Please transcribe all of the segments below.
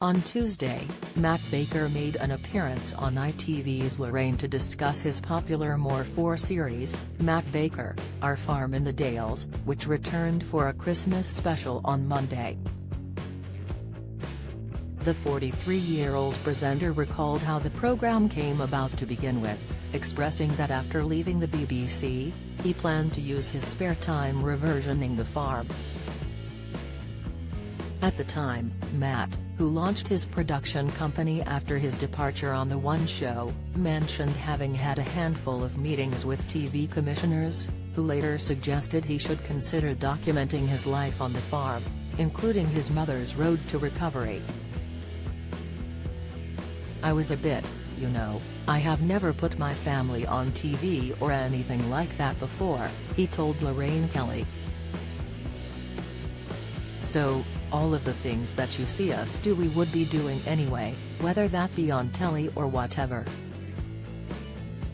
On Tuesday, Matt Baker made an appearance on ITV's Lorraine to discuss his popular More 4 series, Matt Baker, Our Farm in the Dales, which returned for a Christmas special on Monday. The 43-year-old presenter recalled how the program came about to begin with, expressing that after leaving the BBC, he planned to use his spare time reversioning the farm. At the time, Matt, who launched his production company after his departure on The One Show, mentioned having had a handful of meetings with TV commissioners, who later suggested he should consider documenting his life on the farm, including his mother's road to recovery. "I was a bit, I have never put my family on TV or anything like that before," he told Lorraine Kelly. "So, all of the things that you see us do we would be doing anyway, whether that be on telly or whatever."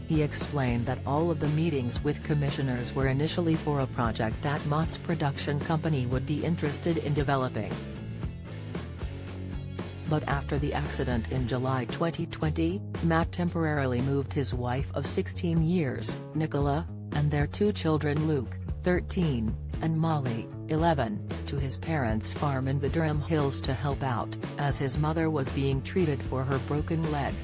He explained that all of the meetings with commissioners were initially for a project that Matt's production company would be interested in developing. But after the accident in July 2020, Matt temporarily moved his wife of 16 years, Nicola, and their two children Luke, 13, and Molly, 11, to his parents' farm in the Durham Hills to help out, as his mother was being treated for her broken leg.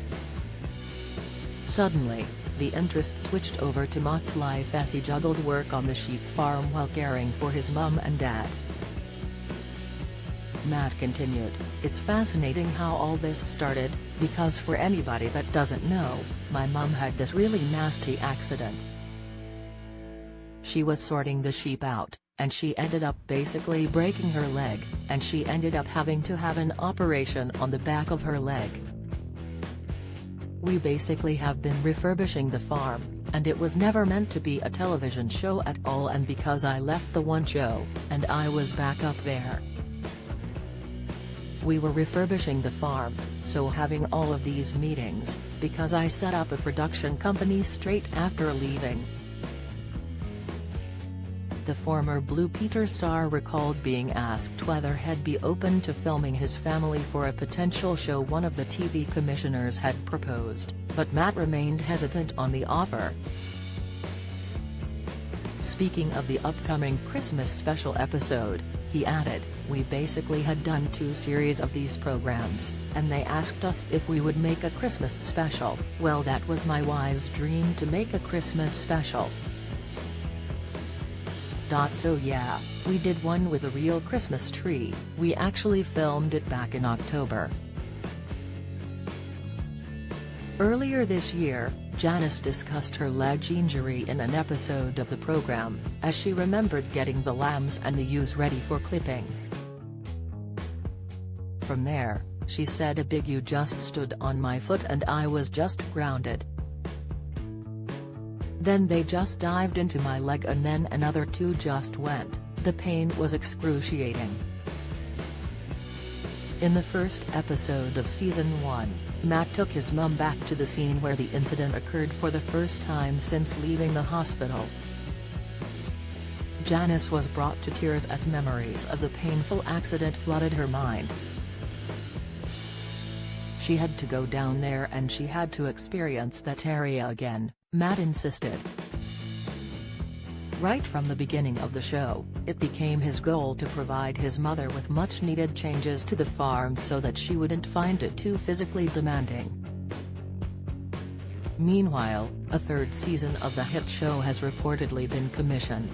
Suddenly, the interest switched over to Matt's life as he juggled work on the sheep farm while caring for his mum and dad. Matt continued, "It's fascinating how all this started, because for anybody that doesn't know, my mum had this really nasty accident. She was sorting the sheep out, and she ended up basically breaking her leg, and she ended up having to have an operation on the back of her leg. We basically have been refurbishing the farm, and it was never meant to be a television show at all, and because I left The One Show, and I was back up there. We were refurbishing the farm, so having all of these meetings, because I set up a production company straight after leaving." The former Blue Peter star recalled being asked whether he'd be open to filming his family for a potential show one of the TV commissioners had proposed, but Matt remained hesitant on the offer. Speaking of the upcoming Christmas special episode, he added, "We basically had done 2 series of these programs, and they asked us if we would make a Christmas special. Well, that was my wife's dream to make a Christmas special. So yeah, we did one with a real Christmas tree. We actually filmed it back in October." Earlier this year, Janice discussed her leg injury in an episode of the program, as she remembered getting the lambs and the ewes ready for clipping. "From there," she said, "a big ewe just stood on my foot and I was just grounded. Then they just dived into my leg and then another 2 just went. The pain was excruciating." In the first episode of Season 1, Matt took his mum back to the scene where the incident occurred for the first time since leaving the hospital. Janice was brought to tears as memories of the painful accident flooded her mind. "She had to go down there and she had to experience that area again," Matt insisted. Right from the beginning of the show, it became his goal to provide his mother with much-needed changes to the farm so that she wouldn't find it too physically demanding. Meanwhile, a 3rd season of the hit show has reportedly been commissioned.